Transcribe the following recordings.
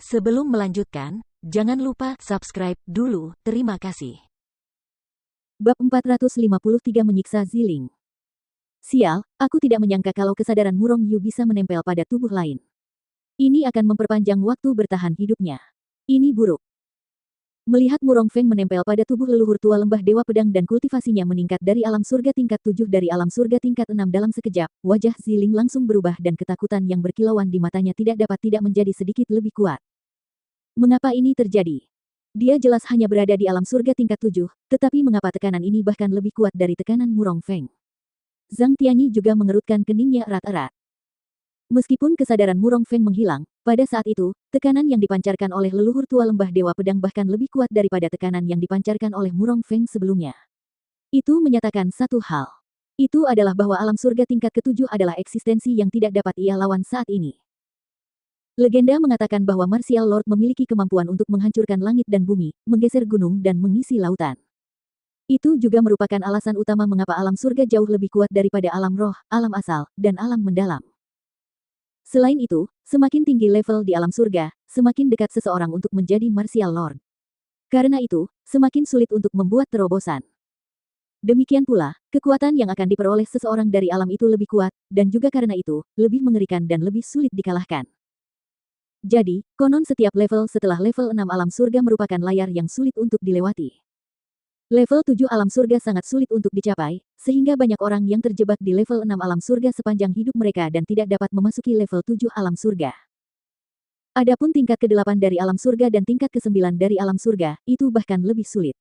Sebelum melanjutkan, jangan lupa subscribe dulu, terima kasih. Bab 453 Menyiksa Ziling. Sial, aku tidak menyangka kalau kesadaran Murong Yu bisa menempel pada tubuh lain. Ini akan memperpanjang waktu bertahan hidupnya. Ini buruk. Melihat Murong Feng menempel pada tubuh leluhur tua lembah Dewa Pedang dan kultivasinya meningkat dari alam surga tingkat 7 dari alam surga tingkat 6 dalam sekejap, wajah Ziling langsung berubah dan ketakutan yang berkilauan di matanya tidak menjadi sedikit lebih kuat. Mengapa ini terjadi? Dia jelas hanya berada di alam surga tingkat 7, tetapi mengapa tekanan ini bahkan lebih kuat dari tekanan Murong Feng? Zhang Tianyi juga mengerutkan keningnya erat-erat. Meskipun kesadaran Murong Feng menghilang, pada saat itu, tekanan yang dipancarkan oleh leluhur tua lembah Dewa Pedang bahkan lebih kuat daripada tekanan yang dipancarkan oleh Murong Feng sebelumnya. Itu menyatakan satu hal. Itu adalah bahwa alam surga tingkat ketujuh adalah eksistensi yang tidak dapat ia lawan saat ini. Legenda mengatakan bahwa Martial Lord memiliki kemampuan untuk menghancurkan langit dan bumi, menggeser gunung dan mengisi lautan. Itu juga merupakan alasan utama mengapa alam surga jauh lebih kuat daripada alam roh, alam asal, dan alam mendalam. Selain itu, semakin tinggi level di alam surga, semakin dekat seseorang untuk menjadi Martial Lord. Karena itu, semakin sulit untuk membuat terobosan. Demikian pula, kekuatan yang akan diperoleh seseorang dari alam itu lebih kuat, dan juga karena itu, lebih mengerikan dan lebih sulit dikalahkan. Jadi, konon setiap level setelah level 6 alam surga merupakan layar yang sulit untuk dilewati. Level 7 alam surga sangat sulit untuk dicapai, sehingga banyak orang yang terjebak di level 6 alam surga sepanjang hidup mereka dan tidak dapat memasuki level 7 alam surga. Adapun tingkat ke-8 dari alam surga dan tingkat ke-9 dari alam surga, itu bahkan lebih sulit.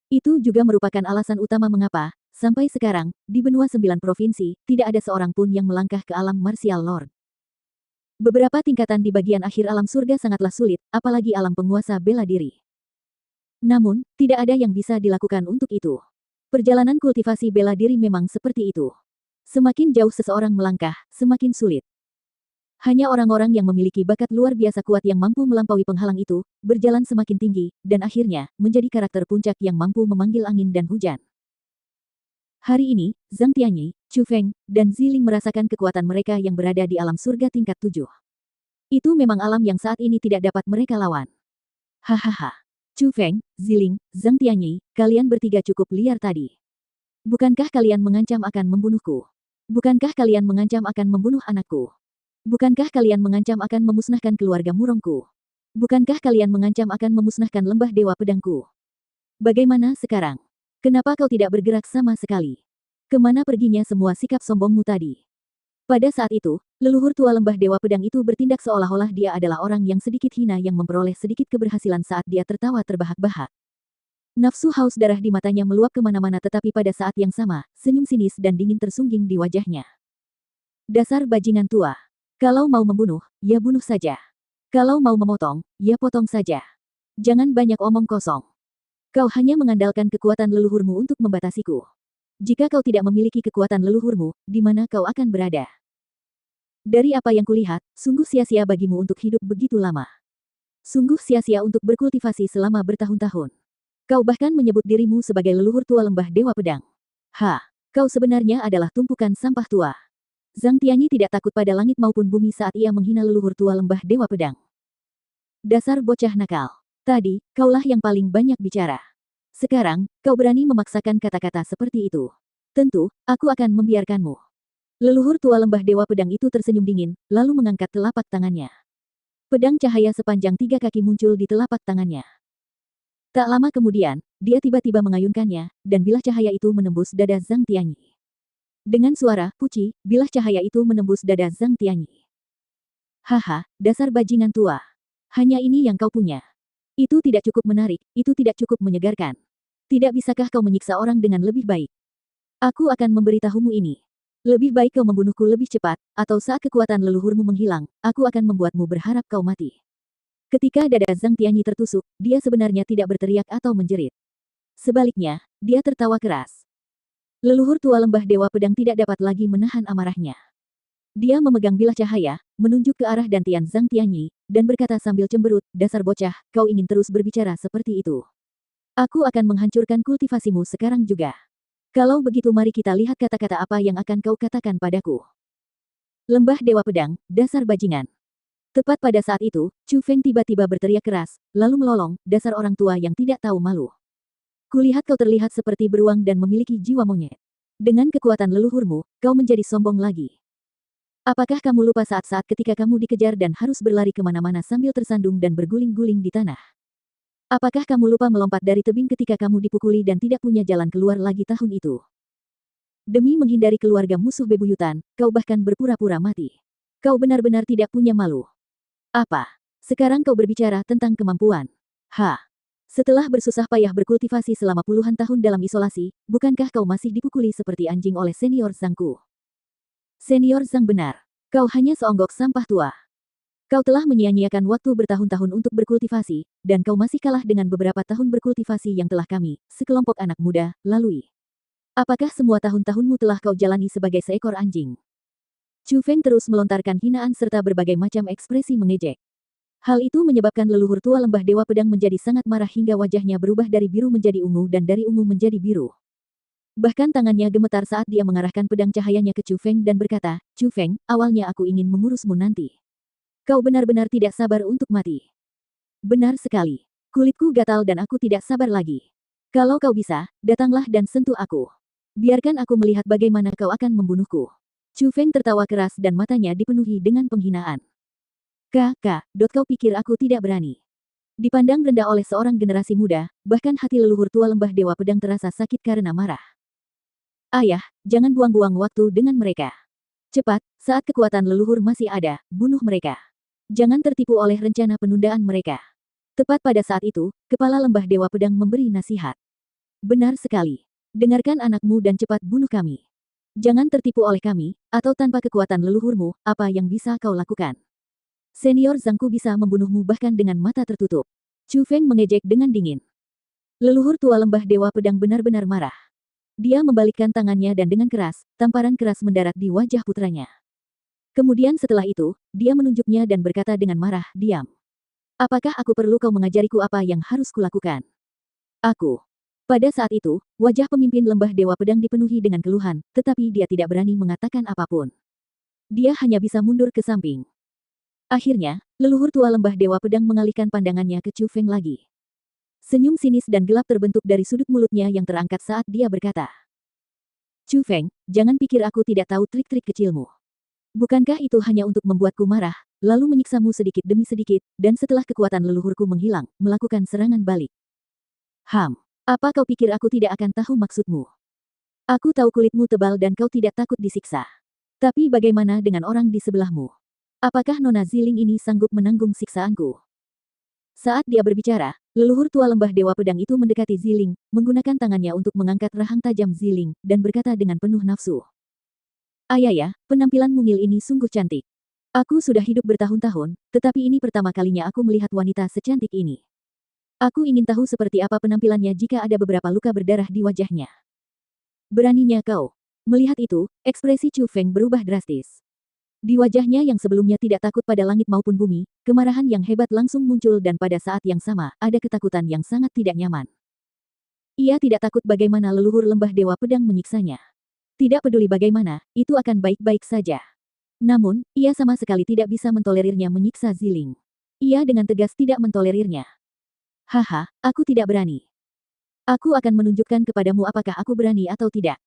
Itu juga merupakan alasan utama mengapa, sampai sekarang, di benua 9 provinsi, tidak ada seorang pun yang melangkah ke alam Martial Lord. Beberapa tingkatan di bagian akhir alam surga sangatlah sulit, apalagi alam penguasa bela diri. Namun, tidak ada yang bisa dilakukan untuk itu. Perjalanan kultivasi bela diri memang seperti itu. Semakin jauh seseorang melangkah, semakin sulit. Hanya orang-orang yang memiliki bakat luar biasa kuat yang mampu melampaui penghalang itu, berjalan semakin tinggi, dan akhirnya, menjadi karakter puncak yang mampu memanggil angin dan hujan. Hari ini, Zhang Tianyi, Chu Feng, dan Ziling merasakan kekuatan mereka yang berada di alam surga tingkat 7. Itu memang alam yang saat ini tidak dapat mereka lawan. Hahaha. Chu Feng, Ziling, Zhang Tianyi, kalian bertiga cukup liar tadi. Bukankah kalian mengancam akan membunuhku? Bukankah kalian mengancam akan membunuh anakku? Bukankah kalian mengancam akan memusnahkan keluarga Murongku? Bukankah kalian mengancam akan memusnahkan lembah Dewa Pedangku? Bagaimana sekarang? Kenapa kau tidak bergerak sama sekali? Kemana perginya semua sikap sombongmu tadi? Pada saat itu, leluhur tua lembah Dewa Pedang itu bertindak seolah-olah dia adalah orang yang sedikit hina yang memperoleh sedikit keberhasilan saat dia tertawa terbahak-bahak. Nafsu haus darah di matanya meluap kemana-mana tetapi pada saat yang sama, senyum sinis dan dingin tersungging di wajahnya. Dasar bajingan tua. Kalau mau membunuh, ya bunuh saja. Kalau mau memotong, ya potong saja. Jangan banyak omong kosong. Kau hanya mengandalkan kekuatan leluhurmu untuk membatasiku. Jika kau tidak memiliki kekuatan leluhurmu, di mana kau akan berada? Dari apa yang kulihat, sungguh sia-sia bagimu untuk hidup begitu lama. Sungguh sia-sia untuk berkultivasi selama bertahun-tahun. Kau bahkan menyebut dirimu sebagai leluhur tua lembah Dewa Pedang. Kau sebenarnya adalah tumpukan sampah tua. Zhang Tianyi tidak takut pada langit maupun bumi saat ia menghina leluhur tua lembah Dewa Pedang. Dasar bocah nakal. Tadi, kaulah yang paling banyak bicara. Sekarang, kau berani memaksakan kata-kata seperti itu. Tentu, aku akan membiarkanmu. Leluhur tua lembah Dewa Pedang itu tersenyum dingin, lalu mengangkat telapak tangannya. Pedang cahaya sepanjang 3 kaki muncul di telapak tangannya. Tak lama kemudian, dia tiba-tiba mengayunkannya, dan bilah cahaya itu menembus dada Zhang Tianyi. Dengan suara puci, bilah cahaya itu menembus dada Zhang Tianyi. Dasar bajingan tua. Hanya ini yang kau punya. Itu tidak cukup menarik, itu tidak cukup menyegarkan. Tidak bisakah kau menyiksa orang dengan lebih baik? Aku akan memberitahumu ini. Lebih baik kau membunuhku lebih cepat, atau saat kekuatan leluhurmu menghilang, aku akan membuatmu berharap kau mati. Ketika dada Zhang Tianyi tertusuk, dia sebenarnya tidak berteriak atau menjerit. Sebaliknya, dia tertawa keras. Leluhur tua lembah Dewa Pedang tidak dapat lagi menahan amarahnya. Dia memegang bilah cahaya, menunjuk ke arah dantian Zhang Tianyi, dan berkata sambil cemberut, dasar bocah, kau ingin terus berbicara seperti itu. Aku akan menghancurkan kultivasimu sekarang juga. Kalau begitu mari kita lihat kata-kata apa yang akan kau katakan padaku. Lembah Dewa Pedang, dasar bajingan. Tepat pada saat itu, Chu Feng tiba-tiba berteriak keras, lalu melolong, dasar orang tua yang tidak tahu malu. Kulihat kau terlihat seperti beruang dan memiliki jiwa monyet. Dengan kekuatan leluhurmu, kau menjadi sombong lagi. Apakah kamu lupa saat-saat ketika kamu dikejar dan harus berlari kemana-mana sambil tersandung dan berguling-guling di tanah? Apakah kamu lupa melompat dari tebing ketika kamu dipukuli dan tidak punya jalan keluar lagi tahun itu? Demi menghindari keluarga musuh bebuyutan, kau bahkan berpura-pura mati. Kau benar-benar tidak punya malu. Apa? Sekarang kau berbicara tentang kemampuan. Setelah bersusah payah berkultivasi selama puluhan tahun dalam isolasi, bukankah kau masih dipukuli seperti anjing oleh senior Zhangku? Senior Zhang benar. Kau hanya seonggok sampah tua. Kau telah menyia-nyiakan waktu bertahun-tahun untuk berkultivasi, dan kau masih kalah dengan beberapa tahun berkultivasi yang telah kami, sekelompok anak muda, lalui. Apakah semua tahun-tahunmu telah kau jalani sebagai seekor anjing? Chu Feng terus melontarkan hinaan serta berbagai macam ekspresi mengejek. Hal itu menyebabkan leluhur tua lembah Dewa Pedang menjadi sangat marah hingga wajahnya berubah dari biru menjadi ungu dan dari ungu menjadi biru. Bahkan tangannya gemetar saat dia mengarahkan pedang cahayanya ke Chu Feng dan berkata, Chu Feng, awalnya aku ingin mengurusmu nanti. Kau benar-benar tidak sabar untuk mati. Benar sekali. Kulitku gatal dan aku tidak sabar lagi. Kalau kau bisa, datanglah dan sentuh aku. Biarkan aku melihat bagaimana kau akan membunuhku. Chu Feng tertawa keras dan matanya dipenuhi dengan penghinaan. Kau pikir aku tidak berani? Dipandang rendah oleh seorang generasi muda, bahkan hati leluhur tua lembah Dewa Pedang terasa sakit karena marah. Ayah, jangan buang-buang waktu dengan mereka. Cepat, saat kekuatan leluhur masih ada, bunuh mereka. Jangan tertipu oleh rencana penundaan mereka. Tepat pada saat itu, kepala lembah Dewa Pedang memberi nasihat. Benar sekali. Dengarkan anakmu dan cepat bunuh kami. Jangan tertipu oleh kami, atau tanpa kekuatan leluhurmu, apa yang bisa kau lakukan? Senior Zhangku bisa membunuhmu bahkan dengan mata tertutup. Chu Feng mengejek dengan dingin. Leluhur tua lembah Dewa Pedang benar-benar marah. Dia membalikkan tangannya dan dengan keras, tamparan keras mendarat di wajah putranya. Kemudian setelah itu, dia menunjuknya dan berkata dengan marah, diam. Apakah aku perlu kau mengajariku apa yang harus kulakukan? Aku. Pada saat itu, wajah pemimpin lembah Dewa Pedang dipenuhi dengan keluhan, tetapi dia tidak berani mengatakan apapun. Dia hanya bisa mundur ke samping. Akhirnya, leluhur tua lembah Dewa Pedang mengalihkan pandangannya ke Chu Feng lagi. Senyum sinis dan gelap terbentuk dari sudut mulutnya yang terangkat saat dia berkata. Chu Feng, jangan pikir aku tidak tahu trik-trik kecilmu. Bukankah itu hanya untuk membuatku marah, lalu menyiksamu sedikit demi sedikit, dan setelah kekuatan leluhurku menghilang, melakukan serangan balik. Apa kau pikir aku tidak akan tahu maksudmu? Aku tahu kulitmu tebal dan kau tidak takut disiksa. Tapi bagaimana dengan orang di sebelahmu? Apakah Nona Ziling ini sanggup menanggung siksaanku? Saat dia berbicara, leluhur tua lembah Dewa Pedang itu mendekati Ziling, menggunakan tangannya untuk mengangkat rahang tajam Ziling, dan berkata dengan penuh nafsu. Ayah, penampilan mungil ini sungguh cantik. Aku sudah hidup bertahun-tahun, tetapi ini pertama kalinya aku melihat wanita secantik ini. Aku ingin tahu seperti apa penampilannya jika ada beberapa luka berdarah di wajahnya. Beraninya kau. Melihat itu, ekspresi Chu Feng berubah drastis. Di wajahnya yang sebelumnya tidak takut pada langit maupun bumi, kemarahan yang hebat langsung muncul dan pada saat yang sama, ada ketakutan yang sangat tidak nyaman. Ia tidak takut bagaimana leluhur lembah Dewa Pedang menyiksanya. Tidak peduli bagaimana, itu akan baik-baik saja. Namun, ia sama sekali tidak bisa mentolerirnya menyiksa Ziling. Ia dengan tegas tidak mentolerirnya. Aku tidak berani. Aku akan menunjukkan kepadamu apakah aku berani atau tidak.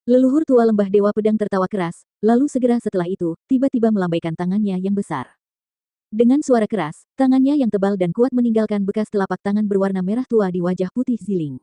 Leluhur tua lembah Dewa Pedang tertawa keras, lalu segera setelah itu, tiba-tiba melambaikan tangannya yang besar. Dengan suara keras, tangannya yang tebal dan kuat meninggalkan bekas telapak tangan berwarna merah tua di wajah putih Ziling.